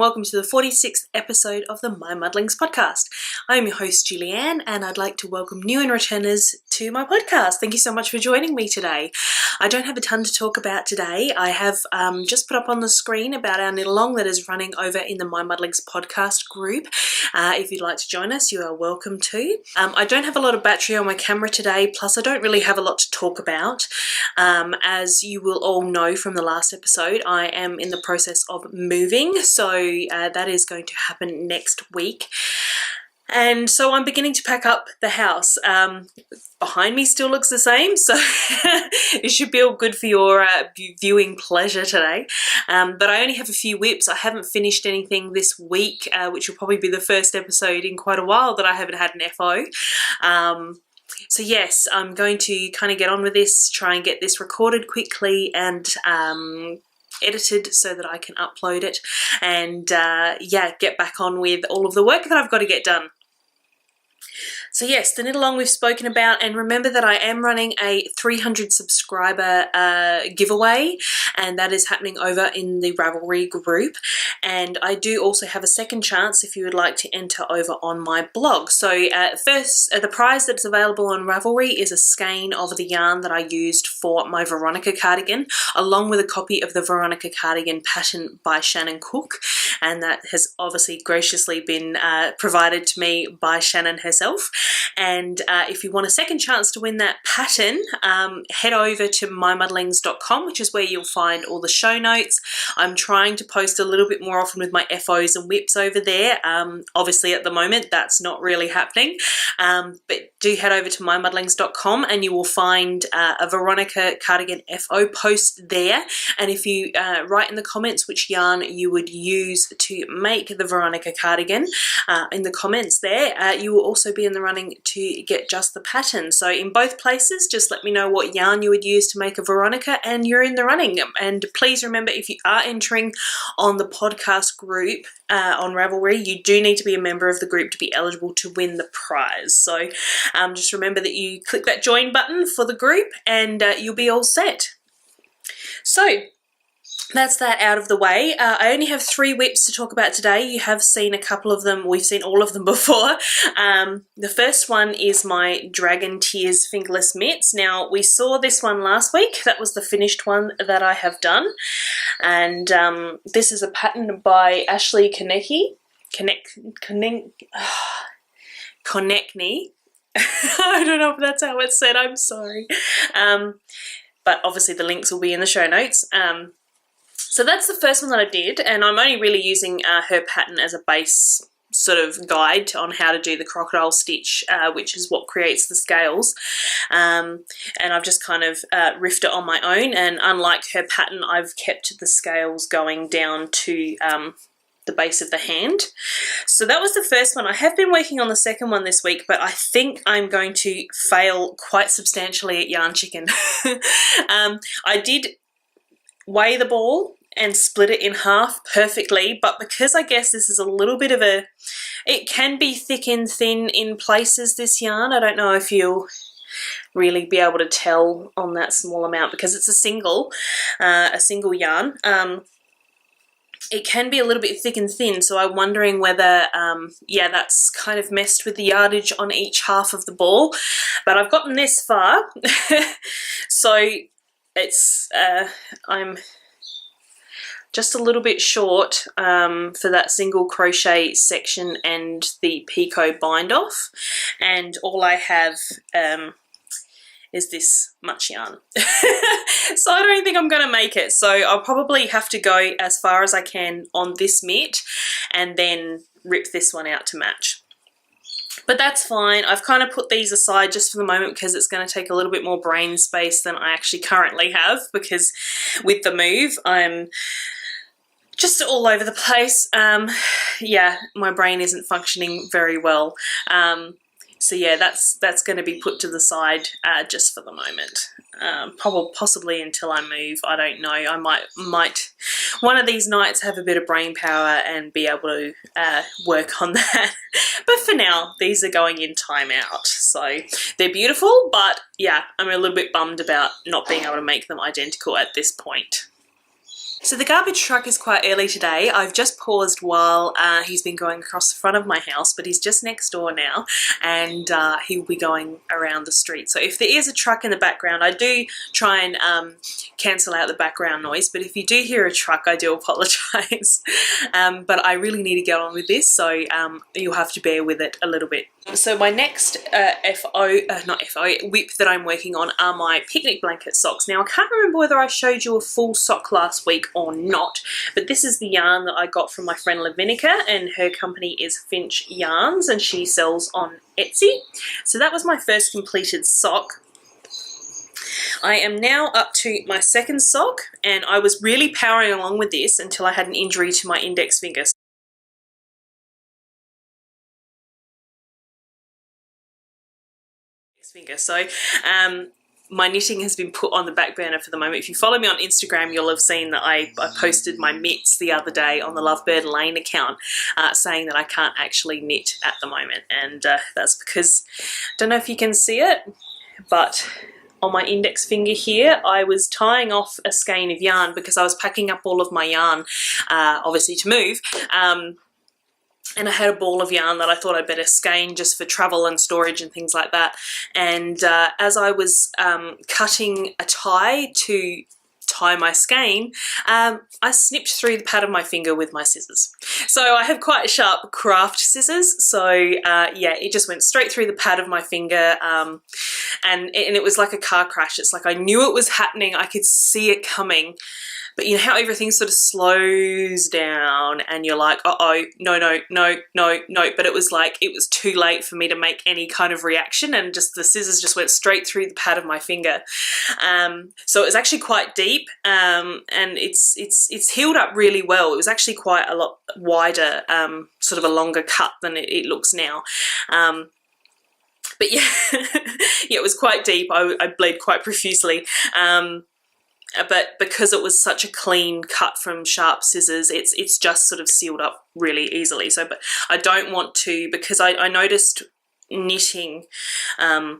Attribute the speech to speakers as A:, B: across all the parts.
A: welcome to the 46th episode of the MyMuddlings podcast. I am your host Julianne, and I'd like to welcome new and returners to my podcast. Thank you so much for joining me today. I don't have a ton to talk about today. I have just put up on the screen about our knit along that is running over in the MyMuddlings podcast group. If you'd like to join us, you are welcome to. I don't have a lot of battery on my camera today, plus I don't really have a lot to talk about. As you will all know from the last episode, I am in the process of moving, so that is going to happen next week. And so I'm beginning to pack up the house. Behind me still looks the same, so it should be all good for your viewing pleasure today. But I only have a few whips. I haven't finished anything this week, which will probably be the first episode in quite a while that I haven't had an FO. So yes, I'm going to kind of get on with this, try and get this recorded quickly and edited so that I can upload it and yeah, get back on with all of the work that I've got to get done. So yes, the knit along we've spoken about, and remember that I am running a 300 subscriber giveaway, and that is happening over in the Ravelry group. And I do also have a second chance if you would like to enter over on my blog. So first, the prize that's available on Ravelry is a skein of the yarn that I used for my Veronica cardigan, along with a copy of the Veronica cardigan pattern by Shannon Cook, and that has obviously graciously been provided to me by Shannon herself. And if you want a second chance to win that pattern, head over to mymuddlings.com, which is where you'll find all the show notes. I'm trying to post a little bit more often with my FOs and whips over there. Obviously at the moment that's not really happening, but do head over to mymuddlings.com and you will find a Veronica cardigan FO post there. And if you write in the comments which yarn you would use to make the Veronica cardigan in the comments there, you will also be in the running to get just the pattern. So in both places, just let me know what yarn you would use to make a Veronica and you're in the running. And please remember, if you are entering on the podcast group on Ravelry, you do need to be a member of the group to be eligible to win the prize. So just remember that you click that join button for the group and you'll be all set. So that's that out of the way. I only have 3 whips to talk about today. You have seen a couple of them. We've seen all of them before. The first one is my Dragon Tears fingerless mitts. Now, we saw this one last week. That was the finished one that I have done. And this is a pattern by Ashley Konecny. I don't know if that's how it's said. I'm sorry. But obviously the links will be in the show notes. So that's the first one that I did, and I'm only really using her pattern as a base sort of guide on how to do the crocodile stitch, which is what creates the scales. And I've just kind of riffed it on my own, and unlike her pattern, I've kept the scales going down to the base of the hand. So that was the first one. I have been working on the second one this week, but I think I'm going to fail quite substantially at Yarn Chicken. I did weigh the ball and split it in half perfectly, but because I guess this is a little bit of a, it can be thick and thin in places, this yarn. I don't know if you'll really be able to tell on that small amount because it's a single yarn. It can be a little bit thick and thin, so I'm wondering whether, yeah, that's kind of messed with the yardage on each half of the ball. But I've gotten this far, so it's, I'm just a little bit short for that single crochet section and the picot bind off, and all I have is this much yarn. So I don't think I'm going to make it, so I'll probably have to go as far as I can on this mitt and then rip this one out to match. But that's fine. I've kind of put these aside just for the moment because it's going to take a little bit more brain space than I actually currently have, because with the move I'm just all over the place. Yeah, my brain isn't functioning very well. So yeah, that's going to be put to the side just for the moment. Possibly until I move. I don't know. I might one of these nights have a bit of brain power and be able to work on that. But for now, these are going in timeout. So they're beautiful, but yeah, I'm a little bit bummed about not being able to make them identical at this point. So the garbage truck is quite early today. I've just paused while he's been going across the front of my house, but he's just next door now, and he'll be going around the street. So if there is a truck in the background, I do try and cancel out the background noise, but if you do hear a truck, I do apologise. But I really need to get on with this, so you'll have to bear with it a little bit. So my next whip that I'm working on are my picnic blanket socks. Now I can't remember whether I showed you a full sock last week or not, but this is the yarn that I got from my friend Lavinica, and her company is Finch Yarns, and she sells on Etsy. So that was my first completed sock. I am now up to my second sock, and I was really powering along with this until I had an injury to my index finger. So my knitting has been put on the back burner for the moment. If you follow me on Instagram, you'll have seen that I posted my mitts the other day on the Lovebird Lane account, saying that I can't actually knit at the moment, and that's because, I don't know if you can see it, but on my index finger here, I was tying off a skein of yarn because I was packing up all of my yarn, obviously to move, and I had a ball of yarn that I thought I'd better skein just for travel and storage and things like that. And as I was cutting a tie to tie my skein, I snipped through the pad of my finger with my scissors. So I have quite sharp craft scissors, so yeah, it just went straight through the pad of my finger, and it was like a car crash. It's like I knew it was happening, I could see it coming, but you know how everything sort of slows down and you're like, uh-oh, no, but it was like, it was too late for me to make any kind of reaction, and just the scissors just went straight through the pad of my finger. So it was actually quite deep, and it's healed up really well. It was actually quite a lot wider, sort of a longer cut than it looks now. But yeah, yeah, it was quite deep. I bled quite profusely. But because it was such a clean cut from sharp scissors, it's just sort of sealed up really easily. So, but I don't want to, because I noticed knitting, I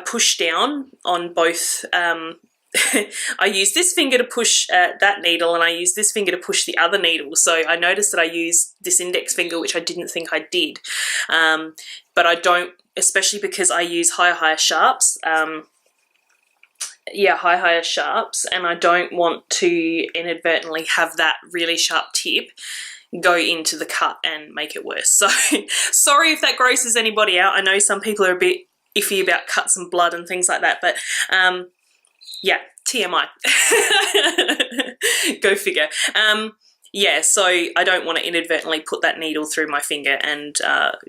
A: push down on both. I use this finger to push that needle, and I use this finger to push the other needle. So I noticed that I use this index finger, which I didn't think I did. But I don't, especially because I use higher sharps. Yeah, higher sharps, and I don't want to inadvertently have that really sharp tip go into the cut and make it worse. So sorry if that grosses anybody out. I know some people are a bit iffy about cuts and blood and things like that, but yeah, TMI. Go figure. Yeah, so I don't want to inadvertently put that needle through my finger and,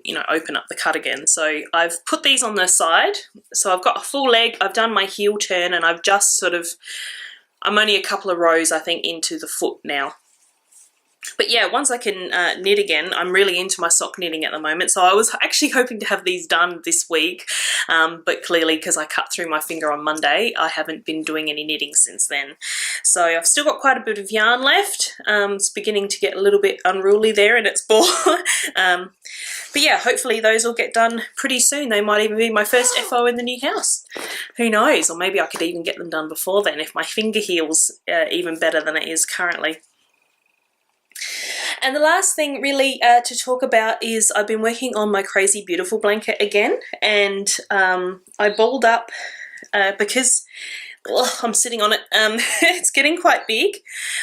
A: you know, open up the cut again. So I've put these on the side. So I've got a full leg, I've done my heel turn, and I've just sort of, I'm only a couple of rows, I think, into the foot now. But yeah, once I can knit again, I'm really into my sock knitting at the moment. So I was actually hoping to have these done this week, but clearly because I cut through my finger on Monday, I haven't been doing any knitting since then. So I've still got quite a bit of yarn left. It's beginning to get a little bit unruly there in its ball. But yeah, hopefully those will get done pretty soon. They might even be my first FO in the new house. Who knows? Or maybe I could even get them done before then if my finger heals even better than it is currently. And the last thing really to talk about is I've been working on my Crazy Beautiful blanket again, and I balled up because I'm sitting on it. It's getting quite big.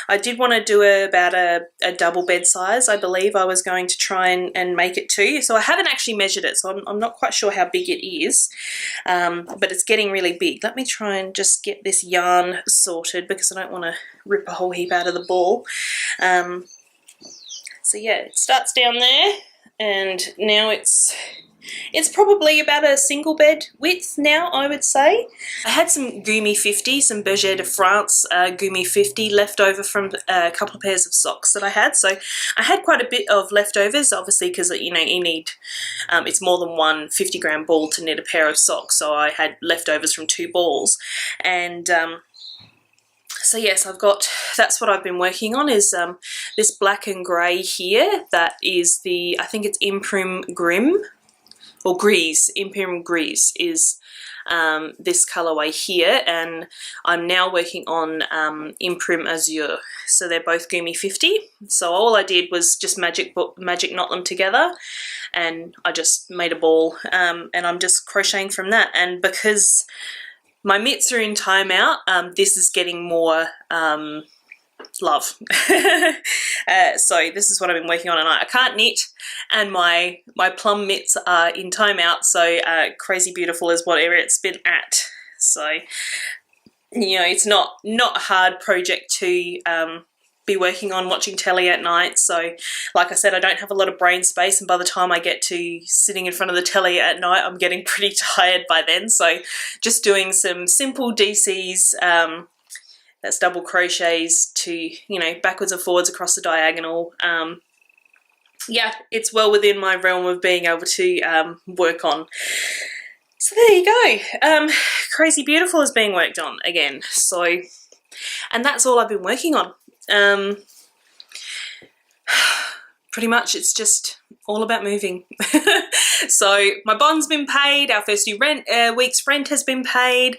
A: I did want to do about a double bed size. I believe I was going to try and make it to. So I haven't actually measured it, so I'm not quite sure how big it is, but it's getting really big. Let me try and just get this yarn sorted because I don't want to rip a whole heap out of the ball. So yeah, it starts down there, and now it's probably about a single bed width now, I would say. I had some Gumi 50, some Berger de France Gumi 50 left over from a couple of pairs of socks that I had. So I had quite a bit of leftovers, obviously, because you know you need, it's more than one 50-gram ball to knit a pair of socks. So I had leftovers from 2 balls, and so yes, that's what I've been working on, is this black and grey here. That is I think it's Imprim Grim. or Grise, Imperial Grise is this colorway here, and I'm now working on Imprim Azure. So they're both Gumi 50. So all I did was just magic knot them together, and I just made a ball, and I'm just crocheting from that. And because my mitts are in timeout, this is getting more love. So this is what I've been working on tonight. I can't knit, and my plum mitts are in timeout, so Crazy Beautiful is whatever it's been at. So, you know, it's not a hard project to be working on, watching telly at night. So like I said, I don't have a lot of brain space, and by the time I get to sitting in front of the telly at night, I'm getting pretty tired by then. So just doing some simple DCs, that's double crochets to, you know, backwards and forwards across the diagonal. Yeah, it's well within my realm of being able to work on. So there you go. Crazy Beautiful is being worked on again. So, and that's all I've been working on. Pretty much it's just all about moving. So my bond's been paid, our first week's rent has been paid.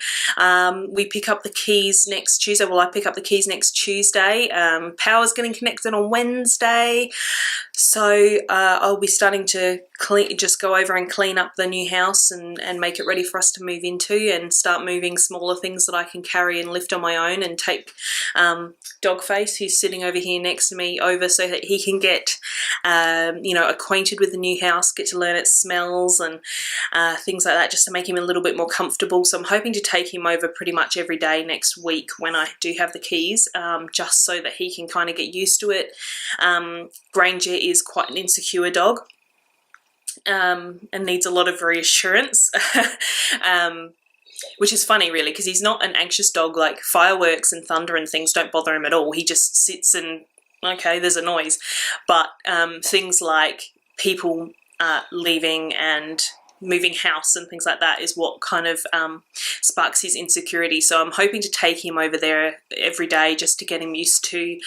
A: We pick up the keys next Tuesday. Well, I pick up the keys next Tuesday. Power's getting connected on Wednesday. So I'll be starting to just go over and clean up the new house and make it ready for us to move into, and start moving smaller things that I can carry and lift on my own, and take Dogface, who's sitting over here next to me, over so that he can get you know, acquainted with the new house, get to learn its smells and things like that, just to make him a little bit more comfortable. So I'm hoping to take him over pretty much every day next week when I do have the keys, just so that he can kind of get used to it. Granger is quite an insecure dog, and needs a lot of reassurance. Which is funny really, because he's not an anxious dog. Like fireworks and thunder and things don't bother him at all. He just sits and, okay, there's a noise. But things like people leaving and moving house and things like that is what kind of sparks his insecurity. So I'm hoping to take him over there every day just to get him used to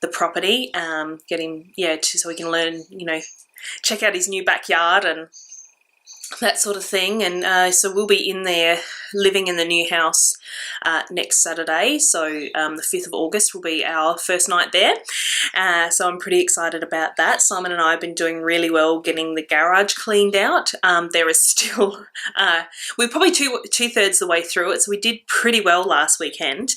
A: the property, get him, yeah, so he can learn, you know, check out his new backyard and that sort of thing. And so we'll be in there living in the new house next Saturday. So the 5th of August will be our first night there. So I'm pretty excited about that. Simon and I have been doing really well getting the garage cleaned out. There is still, we're probably two-thirds the way through it, so we did pretty well last weekend.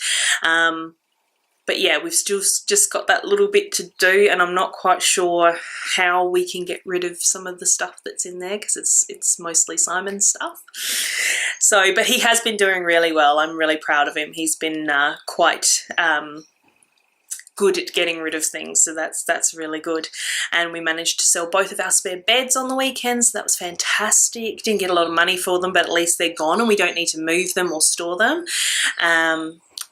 A: But yeah, we've still just got that little bit to do, and I'm not quite sure how we can get rid of some of the stuff that's in there, because it's mostly Simon's stuff. So, but he has been doing really well. I'm really proud of him. He's been quite good at getting rid of things, so that's really good. And we managed to sell both of our spare beds on the weekends. So that was fantastic. Didn't get a lot of money for them, but at least they're gone and we don't need to move them or store them.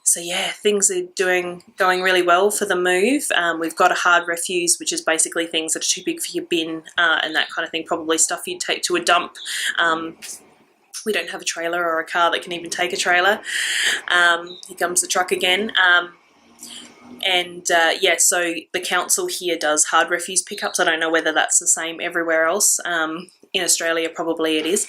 A: So yeah, things are going really well for the move. We've got a hard refuse, which is basically things that are too big for your bin and that kind of thing, probably stuff you'd take to a dump. We don't have a trailer or a car that can even take a trailer. Here comes the truck again. Yeah, so the council here does hard refuse pickups. I don't know whether that's the same everywhere else. In Australia, probably it is.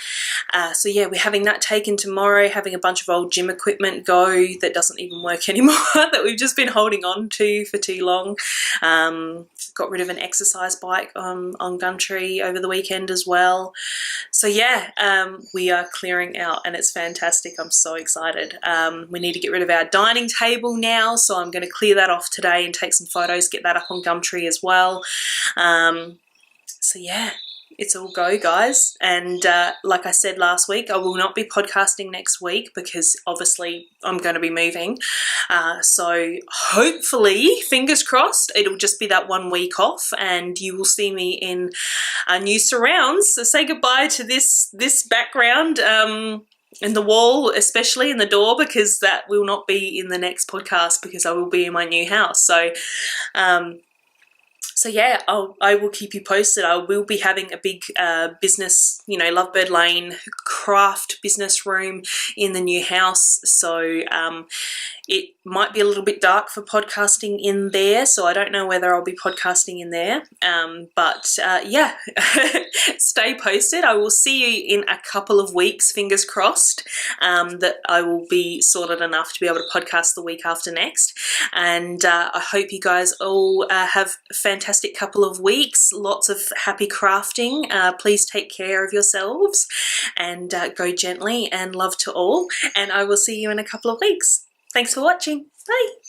A: So yeah, we're having that taken tomorrow, having a bunch of old gym equipment go that doesn't even work anymore, that we've just been holding on to for too long. Got rid of an exercise bike on Gumtree over the weekend as well. So yeah, we are clearing out and it's fantastic. I'm so excited. We need to get rid of our dining table now, so I'm going to clear that off today and take some photos, get that up on Gumtree as well. So yeah, it's all go, guys. And like I said last week, I will not be podcasting next week because obviously I'm going to be moving. So hopefully, fingers crossed, it'll just be that 1 week off and you will see me in new surrounds. So say goodbye to this background and the wall, especially in the door, because that will not be in the next podcast because I will be in my new house. So so yeah, I will keep you posted. I will be having a big business, you know, Lovebird Lane craft business room in the new house. So it might be a little bit dark for podcasting in there, so I don't know whether I'll be podcasting in there. Yeah, stay posted. I will see you in a couple of weeks, fingers crossed, that I will be sorted enough to be able to podcast the week after next. And I hope you guys all have a fantastic couple of weeks, lots of happy crafting. Please take care of yourselves and go gently, and love to all. And I will see you in a couple of weeks. Thanks for watching. Bye.